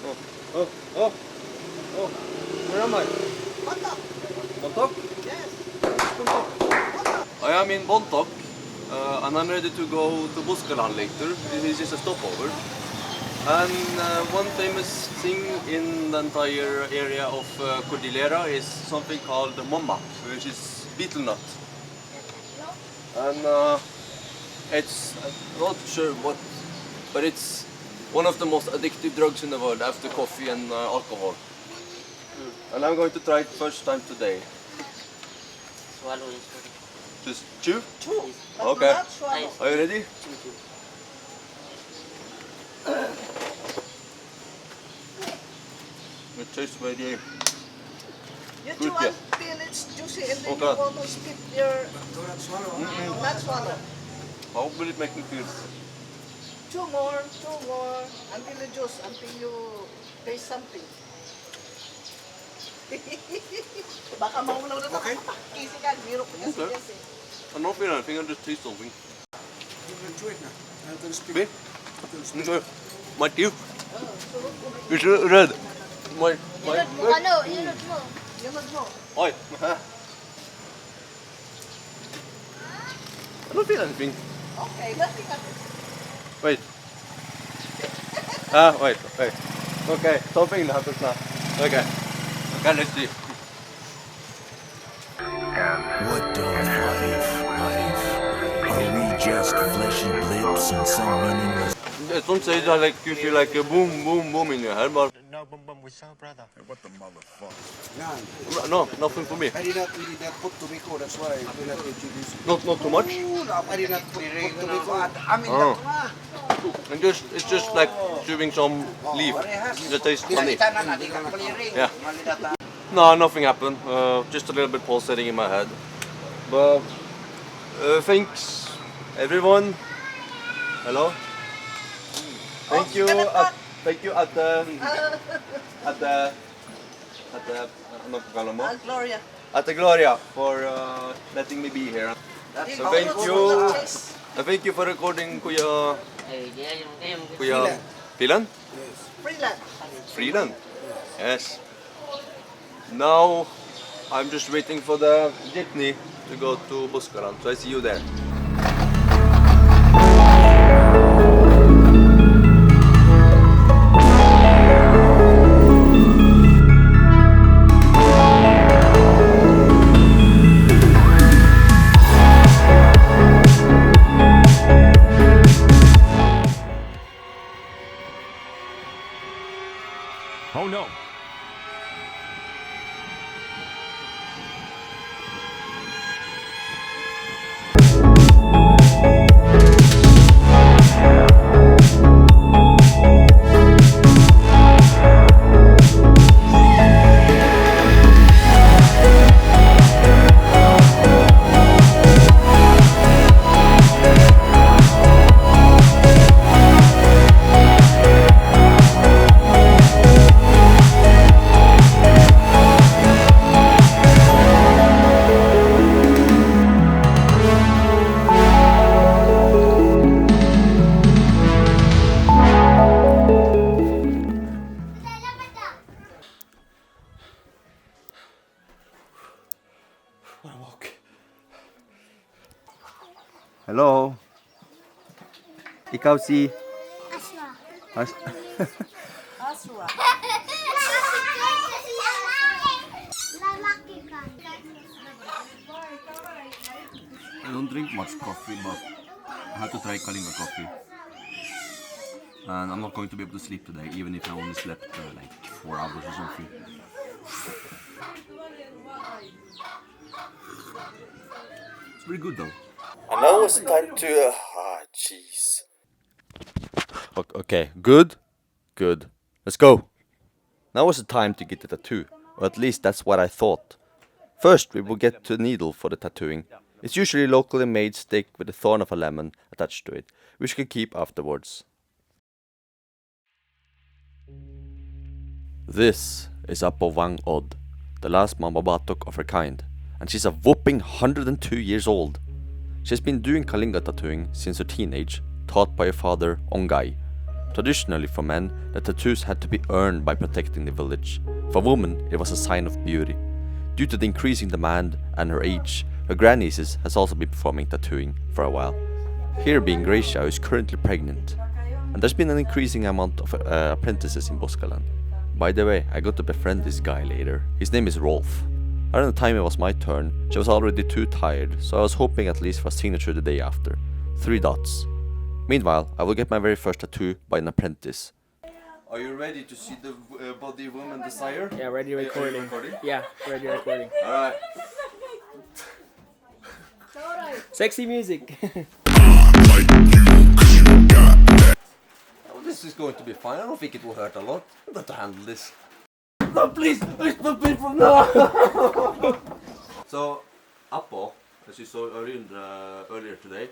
Oh, oh, oh. Where am I? Bontok. Bontok? Yes. Bontok. I am in Bontok, and I'm ready to go to Buscalan later. This is a stopover. And one famous thing in the entire area of Cordillera is something called Mamba, which is betel nut. And it's, I'm not sure what, but it's one of the most addictive drugs in the world after coffee and alcohol. And I'm going to try it first time today. Swallow it. Just chew? Chew. But Okay. do not swallow. Are you ready? Chew. It tastes very You Good, chew yeah. until it's juicy and then Okay. you want to spit your... Not swallow. How will it make me feel? Two more until the juice, until you taste something. Baka maulaw na Okay. Kasi ka, biro ko kasi Okay. kasi. I'm not feeling anything, I just taste something. Be? Okay. My teeth. It's red. My Yunod mo. Oi. I don't feel anything. Okay, nothing at Wait. Wait. Okay, something happens now. Okay. Okay, let's see. What does life? Are we just fleshy blips in some meaningless? Some say that like you feel like a boom, boom, boom in your head, but No, bum with so brother. What the motherfucker? no, nothing for me. I did not put tobacco, that's why I did not introduce it. Not too much. I did not put tobacco. Oh. And it's just like chewing some leaf. That tastes funny. Yeah. No, nothing happened. Just a little bit pulsating in my head. But thanks everyone. Hello. Thank you at the Gloria. at the Gloria for letting me be here. So thank you. Thank you for recording Kuya Pilan? Freelance. Freeland? Yes. Now I'm just waiting for the jeepney to go to Buscalan. So I see you there. Oh no. Hello. Ikaw si Asra. I don't drink much coffee, but I had to try Kalinga coffee. And I'm not going to be able to sleep today, even if I only slept like 4 hours or something. It's pretty good though. And now it's time to... jeez. Okay, good. Let's go. Now is the time to get the tattoo, or at least that's what I thought. First, we will get to the needle for the tattooing. It's usually a locally made stick with the thorn of a lemon attached to it, which you can keep afterwards. This is Apo Whang-Od, the last Mambabatok of her kind, and she's a whopping 102 years old. She's been doing Kalinga tattooing since her teenage, taught by her father, Ongai. Traditionally for men, the tattoos had to be earned by protecting the village. For women, it was a sign of beauty. Due to the increasing demand and her age, her grandnieces has also been performing tattooing for a while. Here being Gracia, who is currently pregnant. And there's been an increasing amount of apprentices in Buscalan. By the way, I got to befriend this guy later. His name is Rolf. Around the time it was my turn, she was already too tired, so I was hoping at least for a signature the day after. 3 dots. Meanwhile, I will get my very first tattoo by an apprentice. Are you ready to see the body woman desire? Yeah, ready recording. Yeah, ready recording. Alright. Sexy music. Oh, this is going to be fine. I don't think it will hurt a lot. I'm going to handle this. No, please! Stop me from now! So, Apo, as you saw earlier today,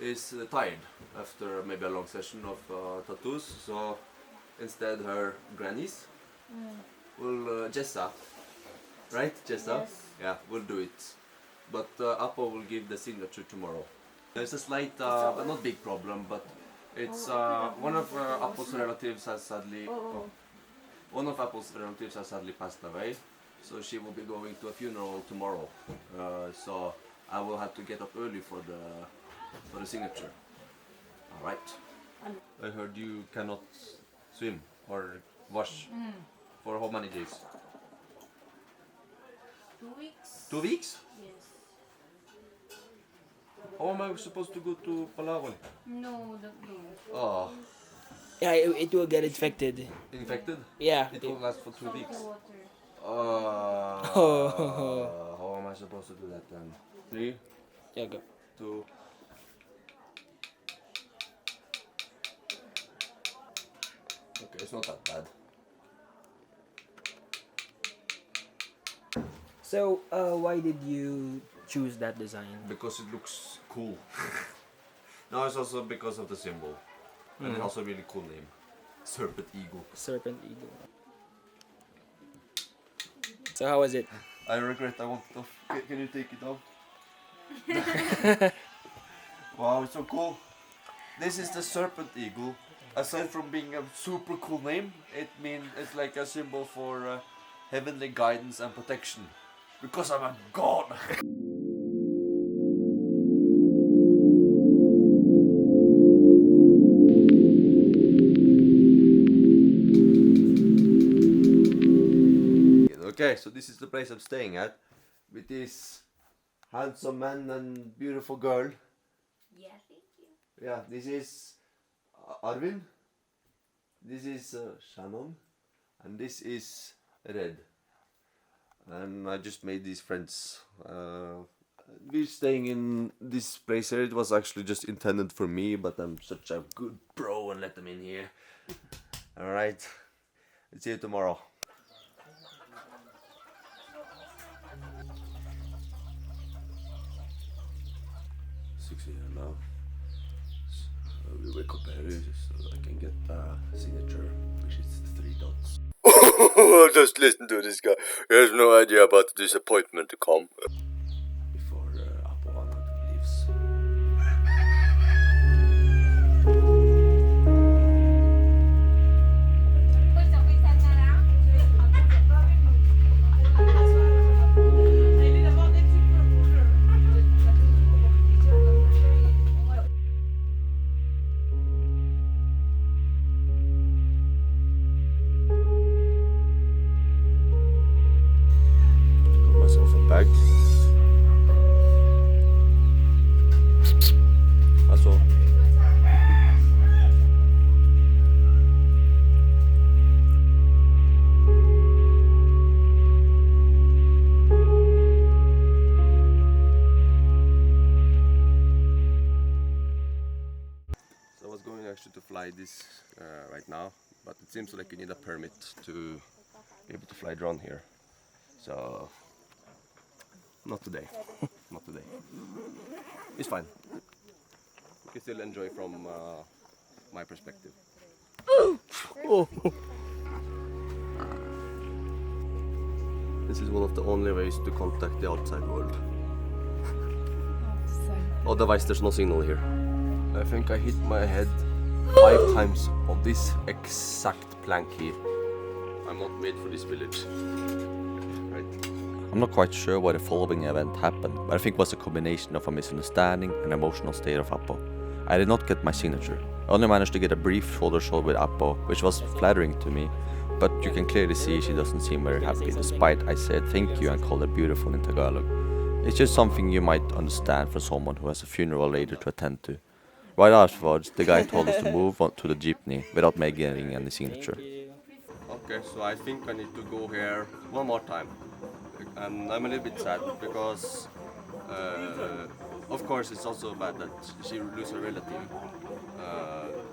is tired after maybe a long session of tattoos. So, instead her grannies will Jessa, right? Jessa? Yes. Yeah, will do it. But Apo will give the signature tomorrow. There's a slight, not big problem, but it's one of Apo's relatives has sadly passed away. So she will be going to a funeral tomorrow. So I will have to get up early for the signature. All right. I heard you cannot swim or wash for how many days? 2 weeks. 2 weeks? Yes. How am I supposed to go to Palawan? No, don't know. Oh, Yeah, it will get infected. infected? Yeah. It will last for 2 weeks. Water. How am I supposed to do that then? 3, Yeah, go. 2. Okay, it's not that bad. So, why did you choose that design? Because it looks cool. No, it's also because of the symbol. And it's also a really cool name. Serpent Eagle. Serpent eagle. So how was it? I regret I want it off. Can you take it off? Wow, it's so cool. This is the Serpent Eagle. Aside from being a super cool name, it's like a symbol for heavenly guidance and protection. Because I'm a god! Okay, so this is the place I'm staying at with this handsome man and beautiful girl. Yeah, thank you. Yeah, this is Arvin, this is Shannon, and this is Red. And I just made these friends. We're staying in this place here. It was actually just intended for me, but I'm such a good bro and let them in here. Alright, see you tomorrow. 6 a.m. now. So we wake up early so I can get the signature, which is 3 dots. Just listen to this guy. He has no idea about the disappointment to come. Before Apo Whang-Od leaves. Got myself a bag. That's all. So I was going actually to fly this right now, but it seems like you need a permit to be able to fly drone here. So not today. Not today. It's fine. You can still enjoy from my perspective. Oh. This is one of the only ways to contact the outside world. Otherwise there's no signal here. I think I hit my head 5 times on this exact plank here. I'm not made for this village. Right. I'm not quite sure why the following event happened, but I think it was a combination of a misunderstanding and emotional state of Apo. I did not get my signature. I only managed to get a brief shoulder shot with Apo, which was flattering to me, but you can clearly see she doesn't seem very happy, despite I said thank you and called her beautiful in Tagalog. It's just something you might understand from someone who has a funeral later to attend to. Right afterwards, the guy told us to move on to the jeepney without making any signature. Okay, so I think I need to go here one more time. And I'm a little bit sad because, of course, it's also bad that she loses a relative.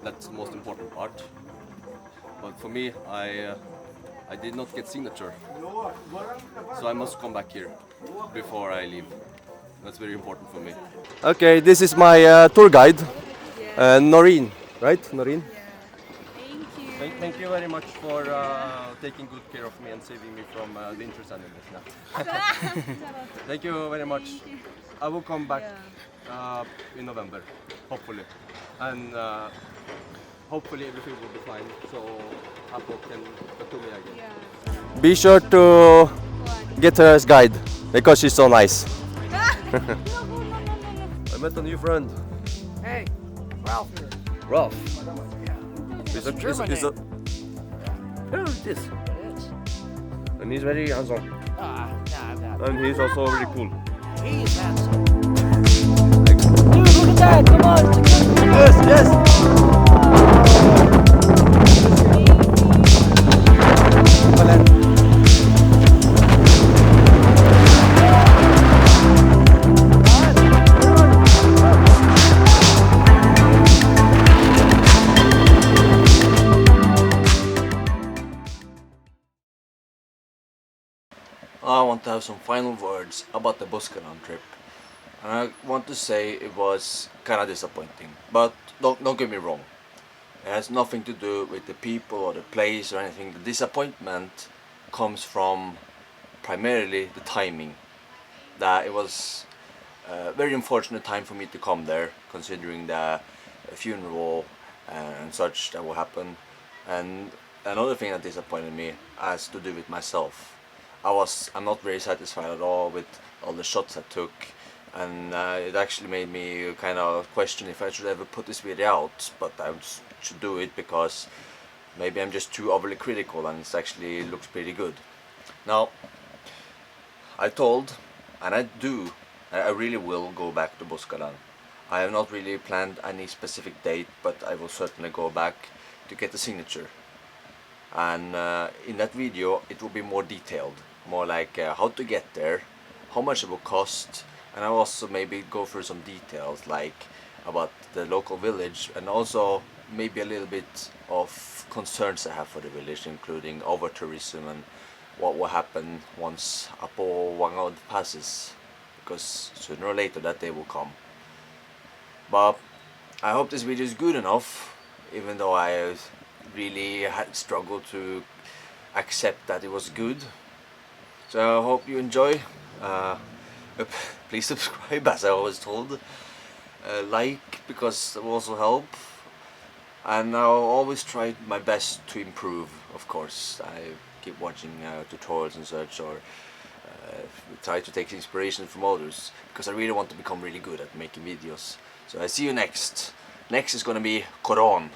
That's the most important part. But for me, I did not get signature, so I must come back here before I leave. That's very important for me. Okay, this is my tour guide, Noreen, right? Noreen? Thank you very much for taking good care of me and saving me from the interest animals now. Thank you very much. I will come back in November, hopefully. And hopefully everything will be fine, so Apo can talk to me again. Be sure to get her as guide, because she's so nice. I met a new friend. Hey, Ralph here. Ralph. It's a German name. Who is this? It is. And he's very handsome. Nah, I'm not. And he's also very cool. He's handsome. Dude, look at that! Come on! Yes, yes! I want to have some final words about the Buscalan trip. And I want to say it was kind of disappointing, but don't get me wrong. It has nothing to do with the people or the place or anything. The disappointment comes from primarily the timing. That it was a very unfortunate time for me to come there, considering the funeral and such that will happen. And another thing that disappointed me has to do with myself. I'm not very satisfied at all with all the shots I took, and it actually made me kind of question if I should ever put this video out, but I should do it because maybe I'm just too overly critical and it actually looks pretty good. Now, I told, and I really will go back to Buscalan. I have not really planned any specific date, but I will certainly go back to get the signature. And in that video it will be more detailed, more like how to get there, how much it will cost, and I'll also maybe go through some details like about the local village, and also maybe a little bit of concerns I have for the village, including over tourism and what will happen once Apo Whang-Od passes, because sooner or later that day will come. But I hope this video is good enough, even though I really had struggled to accept that it was good. So I hope you enjoy. Please subscribe, as I was told. Like, because it will also help. And I'll always try my best to improve, of course. I keep watching tutorials and such, or try to take inspiration from others, because I really want to become really good at making videos. So I see you next. Next is gonna be Koran.